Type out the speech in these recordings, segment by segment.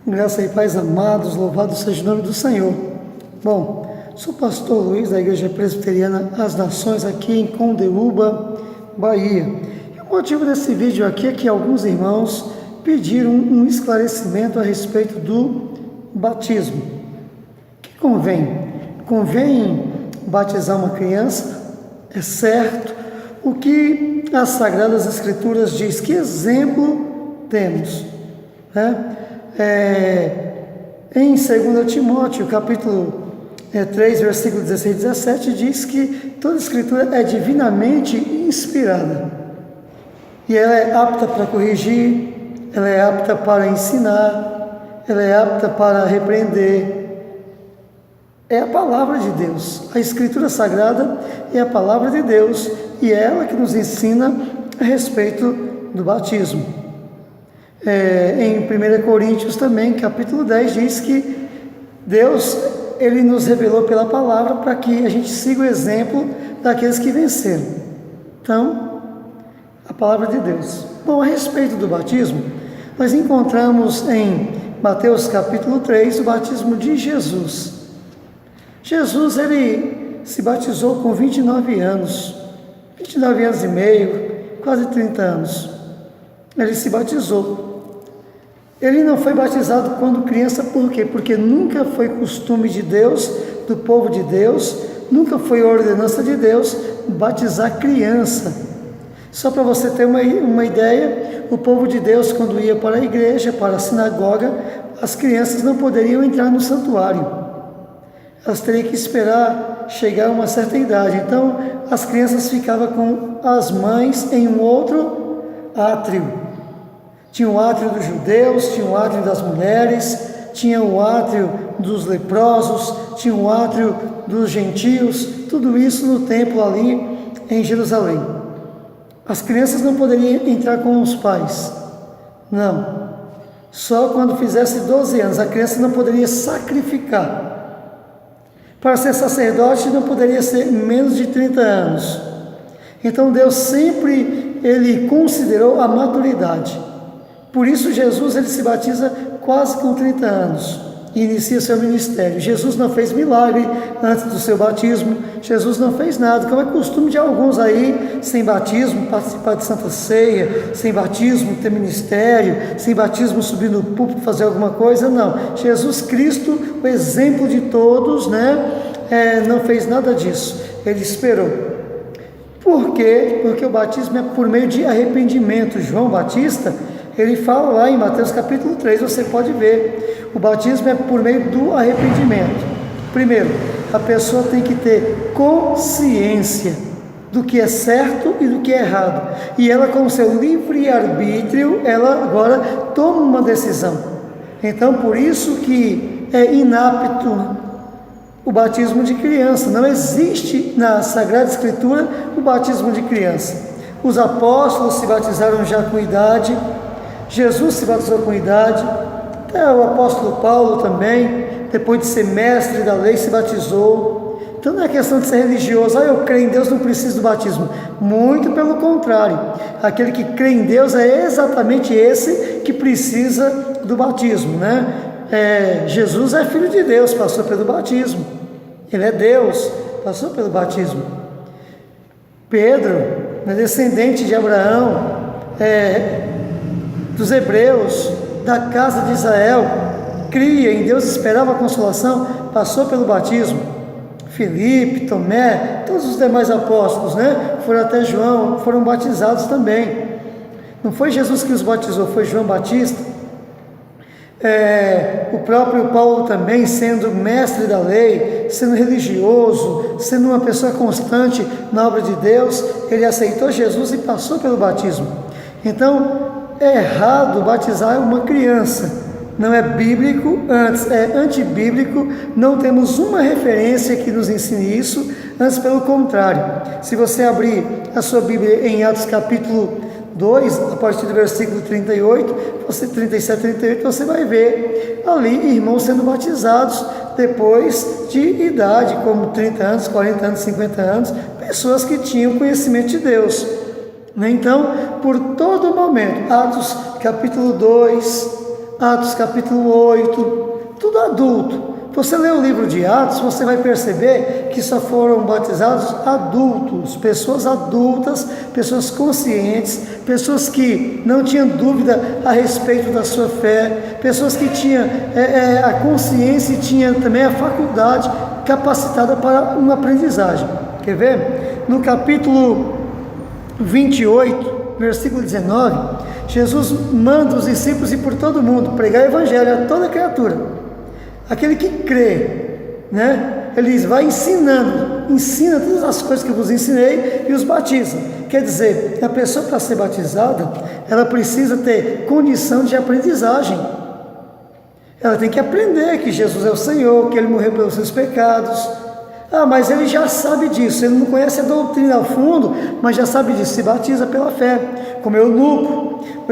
Graça e paz, amados, louvado seja o nome do Senhor. Bom, sou o pastor Luiz da Igreja Presbiteriana As Nações aqui em Condeúba, Bahia. E o motivo desse vídeo aqui é que alguns irmãos pediram um esclarecimento a respeito do batismo. O que convém? Convém batizar uma criança? É certo? O que as Sagradas Escrituras diz? Que exemplo temos? Em 2 Timóteo, capítulo 3, versículo 16 e 17, diz que toda escritura é divinamente inspirada. E ela é apta para corrigir, ela é apta para ensinar, ela é apta para repreender. É a palavra de Deus. A escritura sagrada é a palavra de Deus e é ela que nos ensina a respeito do batismo. Em 1 Coríntios também, capítulo 10, diz que Deus, Ele nos revelou pela palavra para que a gente siga o exemplo daqueles que venceram. Então, a palavra de Deus. Bom, a respeito do batismo, nós encontramos em Mateus capítulo 3 o batismo de Jesus. Jesus, Ele se batizou com 29 anos e meio, quase 30 anos. Ele se batizou. Ele não foi batizado quando criança, por quê? Porque nunca foi costume de Deus, do povo de Deus, nunca foi ordenança de Deus batizar criança. Só para você ter uma ideia, o povo de Deus, quando ia para a igreja, para a sinagoga, as crianças não poderiam entrar no santuário. Elas teriam que esperar chegar a uma certa idade. Então, as crianças ficavam com as mães em um outro átrio. Tinha o átrio dos judeus, tinha o átrio das mulheres, tinha o átrio dos leprosos, tinha o átrio dos gentios, tudo isso no templo ali em Jerusalém. As crianças não poderiam entrar com os pais, não. Só quando fizesse 12 anos, a criança não poderia sacrificar. Para ser sacerdote não poderia ser menos de 30 anos. Então Deus sempre, Ele considerou a maturidade. Por isso Jesus, Ele se batiza quase com 30 anos e inicia seu ministério. Jesus não fez milagre antes do seu batismo, Jesus não fez nada, como é costume de alguns aí, sem batismo, participar de Santa Ceia, sem batismo, ter ministério, sem batismo, subir no púlpito, fazer alguma coisa, não. Jesus Cristo, o exemplo de todos, não fez nada disso, Ele esperou. Por quê? Porque o batismo é por meio de arrependimento. João Batista, ele fala lá em Mateus capítulo 3, você pode ver, o batismo é por meio do arrependimento. Primeiro, a pessoa tem que ter consciência do que é certo e do que é errado, e ela, com o seu livre-arbítrio, ela agora toma uma decisão. Então, por isso que é inapto o batismo de criança. Não existe na Sagrada Escritura o batismo de criança. Os apóstolos se batizaram já com idade, Jesus se batizou com idade, até o apóstolo Paulo também, depois de ser mestre da lei, se batizou. Então não é questão de ser religioso, eu creio em Deus, não preciso do batismo. Muito pelo contrário, aquele que crê em Deus é exatamente esse que precisa do batismo, Jesus é filho de Deus, passou pelo batismo. Ele é Deus, passou pelo batismo. Pedro, descendente de Abraão, dos hebreus, da casa de Israel, cria em Deus, esperava a consolação, passou pelo batismo. Filipe, Tomé, todos os demais apóstolos, foram até João, foram batizados também. Não foi Jesus que os batizou, foi João Batista. O próprio Paulo também, sendo mestre da lei, sendo religioso, sendo uma pessoa constante na obra de Deus, ele aceitou Jesus e passou pelo batismo. Então, é errado batizar uma criança, não é bíblico, antes é antibíblico, não temos uma referência que nos ensine isso, antes pelo contrário. Se você abrir a sua Bíblia em Atos capítulo 2, a partir do versículo 37, 38, você vai ver ali irmãos sendo batizados depois de idade, como 30 anos, 40 anos, 50 anos, pessoas que tinham conhecimento de Deus. Então, por todo momento, Atos capítulo 2, Atos capítulo 8, tudo adulto. Você lê o livro de Atos, você vai perceber que só foram batizados adultos, pessoas adultas, pessoas conscientes, pessoas que não tinham dúvida a respeito da sua fé, pessoas que tinham a consciência e tinham também a faculdade capacitada para uma aprendizagem. Quer ver? No capítulo 28, versículo 19, Jesus manda os discípulos ir por todo mundo, pregar o evangelho a toda criatura. Aquele que crê, né? Ele diz, vai ensina todas as coisas que eu vos ensinei e os batiza. Quer dizer, a pessoa para ser batizada, ela precisa ter condição de aprendizagem. Ela tem que aprender que Jesus é o Senhor, que Ele morreu pelos seus pecados. Ah, mas ele já sabe disso, ele não conhece a doutrina ao fundo, mas já sabe disso, se batiza pela fé. Como o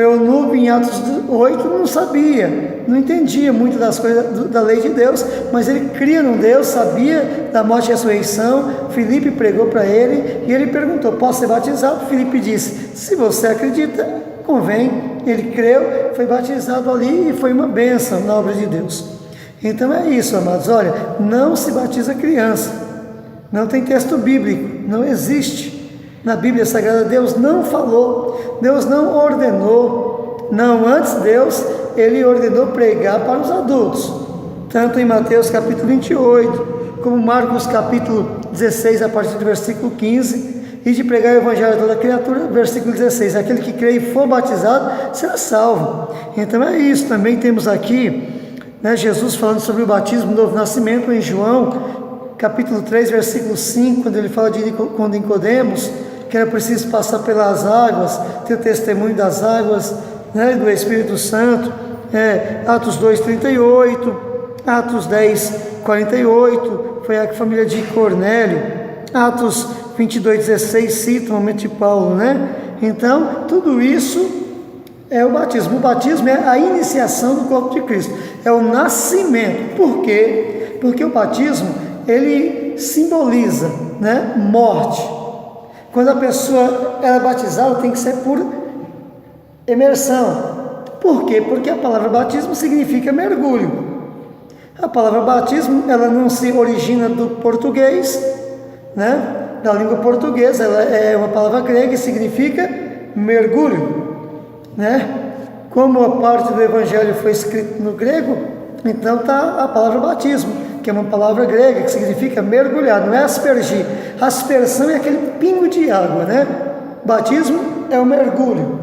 eunuco em Atos 8 não sabia, não entendia muito das coisas da lei de Deus, mas ele cria num Deus, sabia da morte e ressurreição. Filipe pregou para ele e ele perguntou, posso ser batizado? Filipe disse, se você acredita, convém. Ele creu, foi batizado ali e foi uma bênção na obra de Deus. Então é isso, amados, olha, não se batiza criança, não tem texto bíblico, não existe na Bíblia Sagrada, Deus não falou, Deus não ordenou, não, antes Deus, Ele ordenou pregar para os adultos, tanto em Mateus capítulo 28, como Marcos capítulo 16, a partir do versículo 15, e de pregar o evangelho a toda criatura, versículo 16, aquele que crê e for batizado, será salvo. Então é isso, também temos aqui, Jesus falando sobre o batismo do novo nascimento em João, capítulo 3, versículo 5, quando ele fala de quando Nicodemos, que era preciso passar pelas águas, ter o testemunho das águas, do Espírito Santo, Atos 2, 38, Atos 10, 48, foi a família de Cornélio, Atos 22, 16, cita o momento de Paulo, Então, tudo isso é o batismo. O batismo é a iniciação do corpo de Cristo, é o nascimento. Por quê? Porque o batismo, ele simboliza, morte. Quando a pessoa é batizada, tem que ser por imersão. Por quê? Porque a palavra batismo significa mergulho. A palavra batismo, ela não se origina do português, da língua portuguesa, ela é uma palavra grega e significa mergulho. Como a parte do evangelho foi escrito no grego, então está a palavra batismo, que é uma palavra grega que significa mergulhar, não é aspergir. Aspersão é aquele pingo de água, Batismo é o mergulho.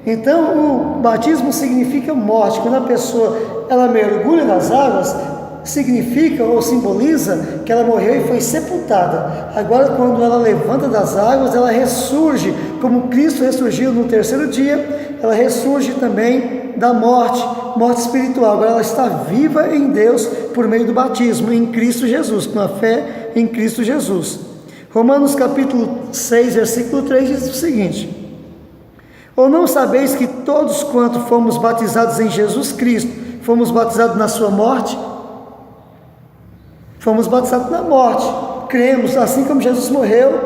Então o batismo significa morte. Quando a pessoa ela mergulha nas águas, significa ou simboliza que ela morreu e foi sepultada. Agora, quando ela levanta das águas, ela ressurge, como Cristo ressurgiu no terceiro dia, ela ressurge também da morte espiritual. Agora ela está viva em Deus por meio do batismo, em Cristo Jesus, com a fé em Cristo Jesus. Romanos capítulo 6, versículo 3 diz o seguinte: ou não sabeis que todos quanto fomos batizados em Jesus Cristo, fomos batizados na sua morte? Fomos batizados na morte, cremos, assim como Jesus morreu,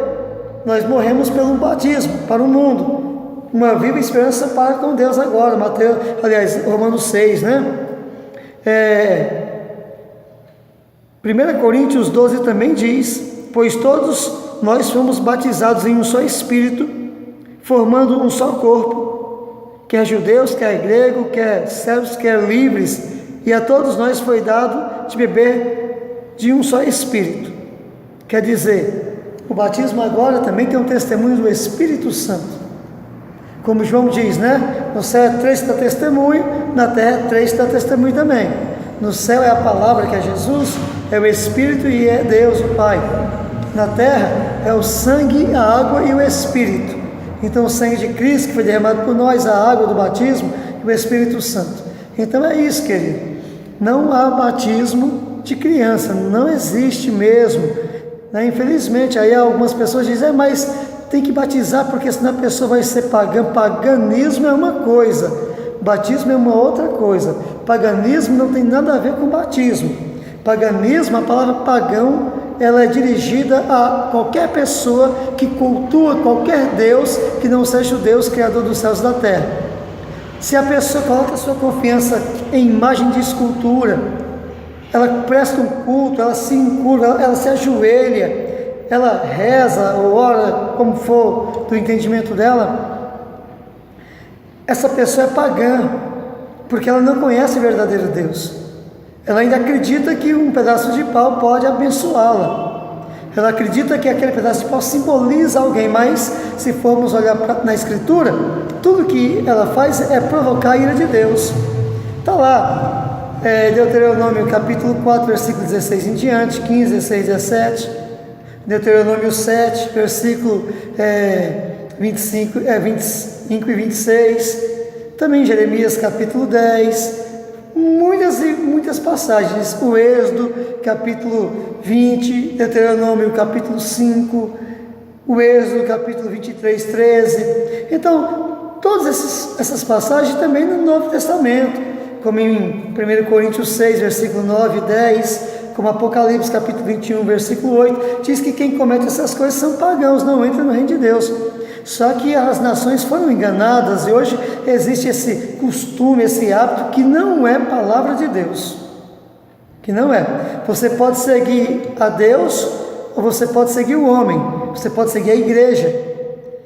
nós morremos pelo batismo, para o mundo, uma viva esperança para com Deus agora. Romanos 6, 1 Coríntios 12 também diz, pois todos nós fomos batizados em um só Espírito, formando um só corpo, quer judeus, quer grego, quer servos, quer livres, e a todos nós foi dado de beber de um só Espírito. Quer dizer, o batismo agora também tem um testemunho do Espírito Santo. Como João diz, no céu é 3 que dá testemunho, na terra é 3 que dá testemunho também. No céu é a palavra, que é Jesus, é o Espírito e é Deus, o Pai. Na terra é o sangue, a água e o Espírito. Então o sangue de Cristo que foi derramado por nós, a água do batismo e o Espírito Santo. Então é isso, querido. Não há batismo de criança, não existe mesmo, Infelizmente, aí algumas pessoas dizem, mas tem que batizar porque senão a pessoa vai ser pagã. Paganismo é uma coisa, batismo é uma outra coisa. Paganismo não tem nada a ver com batismo. Paganismo, a palavra pagão, ela é dirigida a qualquer pessoa que cultua qualquer Deus que não seja o Deus criador dos céus e da terra. Se a pessoa coloca a sua confiança em imagem de escultura, ela presta um culto, ela se encurva, ela se ajoelha, ela reza ou ora, como for do entendimento dela, essa pessoa é pagã, porque ela não conhece o verdadeiro Deus. Ela ainda acredita que um pedaço de pau pode abençoá-la. Ela acredita que aquele pedaço de pau simboliza alguém, mas se formos olhar na Escritura, tudo que ela faz é provocar a ira de Deus. Está lá, Deuteronômio capítulo 4, versículo 16 em diante, 15, 16, 17, Deuteronômio 7, versículo 25 e 26, também Jeremias capítulo 10, muitas passagens, o Êxodo capítulo 20, Deuteronômio capítulo 5, o Êxodo capítulo 23, 13, então todas essas passagens também no Novo Testamento, como em 1 Coríntios 6, versículo 9 e 10, como Apocalipse capítulo 21, versículo 8, diz que quem comete essas coisas são pagãos, não entram no reino de Deus. Só que as nações foram enganadas e hoje existe esse costume, esse hábito que não é palavra de Deus, que não é. Você pode seguir a Deus ou você pode seguir o homem, você pode seguir a igreja,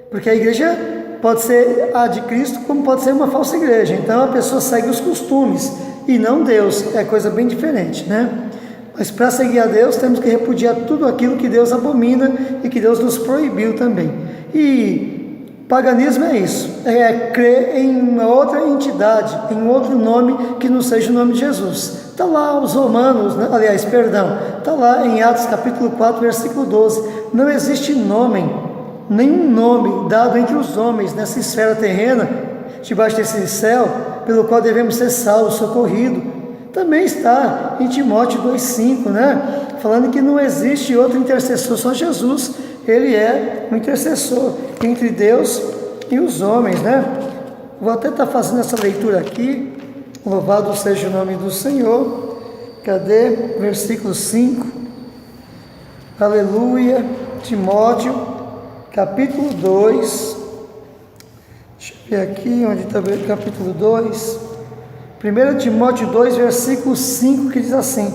porque a igreja pode ser a de Cristo como pode ser uma falsa igreja. Então a pessoa segue os costumes e não Deus, é coisa bem diferente, né? Mas para seguir a Deus temos que repudiar tudo aquilo que Deus abomina e que Deus nos proibiu também. E paganismo é isso, é crer em uma outra entidade, em um outro nome que não seja o nome de Jesus. Está lá os romanos, né? Está lá em Atos capítulo 4, versículo 12, não existe nenhum nome dado entre os homens nessa esfera terrena, debaixo desse céu, pelo qual devemos ser salvos, socorridos. Também está em Timóteo 2,5, né? Falando que não existe outro intercessor, só Jesus. Ele é o intercessor entre Deus e os homens, né? Vou até estar fazendo essa leitura aqui. Louvado seja o nome do Senhor. Cadê? Versículo 5. Aleluia. Timóteo, capítulo 2. Deixa eu ver aqui onde está o capítulo 2. 1 Timóteo 2, versículo 5, que diz assim: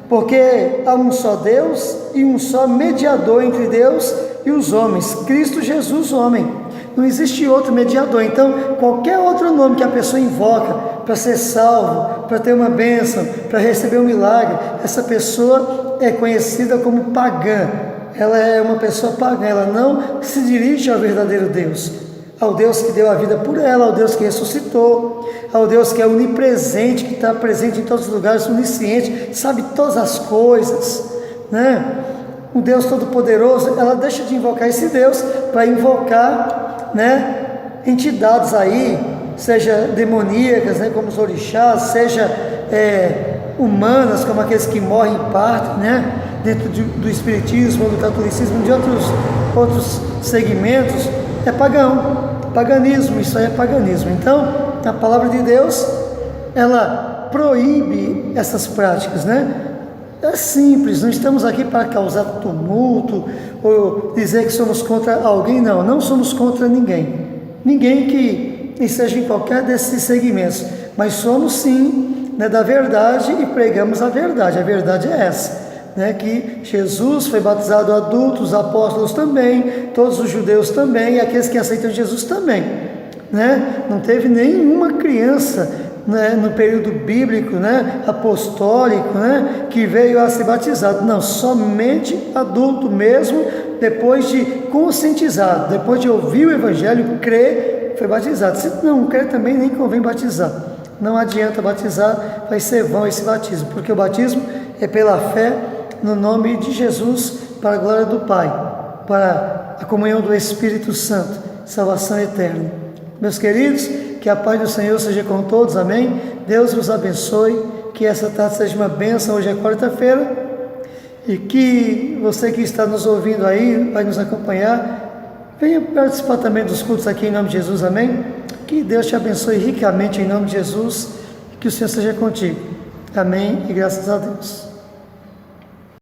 porque há um só Deus e um só mediador entre Deus e os homens, Cristo Jesus, homem. Não existe outro mediador. Então, qualquer outro nome que a pessoa invoca para ser salvo, para ter uma bênção, para receber um milagre, essa pessoa é conhecida como pagã. Ela é uma pessoa pagã, ela não se dirige ao verdadeiro Deus, ao Deus que deu a vida por ela, ao Deus que ressuscitou, ao Deus que é onipresente, que está presente em todos os lugares, onisciente, sabe todas as coisas, né? O Deus Todo-Poderoso. Ela deixa de invocar esse Deus para invocar, né, entidades aí, seja demoníacas, né, como os orixás, seja humanas, como aqueles que morrem e partem, né, dentro do espiritismo, do catolicismo, de outros segmentos. É paganismo, isso aí é paganismo. Então, a palavra de Deus, ela proíbe essas práticas, né? É simples, não estamos aqui para causar tumulto ou dizer que somos contra alguém, não somos contra ninguém que esteja em qualquer desses segmentos, mas somos sim, né, da verdade e pregamos a verdade é essa, né, que Jesus foi batizado adulto, os apóstolos também, todos os judeus também, e aqueles que aceitam Jesus também, né? Não teve nenhuma criança, né, no período bíblico, né, apostólico, né, que veio a ser batizado. Não, somente adulto mesmo, depois de conscientizado, depois de ouvir o evangelho, crer, foi batizado. Se não crer também, nem convém batizar. Não adianta batizar, vai ser vão esse batismo, porque o batismo é pela fé no nome de Jesus, para a glória do Pai, para a comunhão do Espírito Santo, salvação eterna. Meus queridos, que a paz do Senhor seja com todos, amém? Deus vos abençoe, que essa tarde seja uma bênção. Hoje é quarta-feira, e que você que está nos ouvindo aí, vai nos acompanhar, venha participar também dos cultos aqui em nome de Jesus, amém? Que Deus te abençoe ricamente em nome de Jesus, que o Senhor seja contigo, amém? E graças a Deus.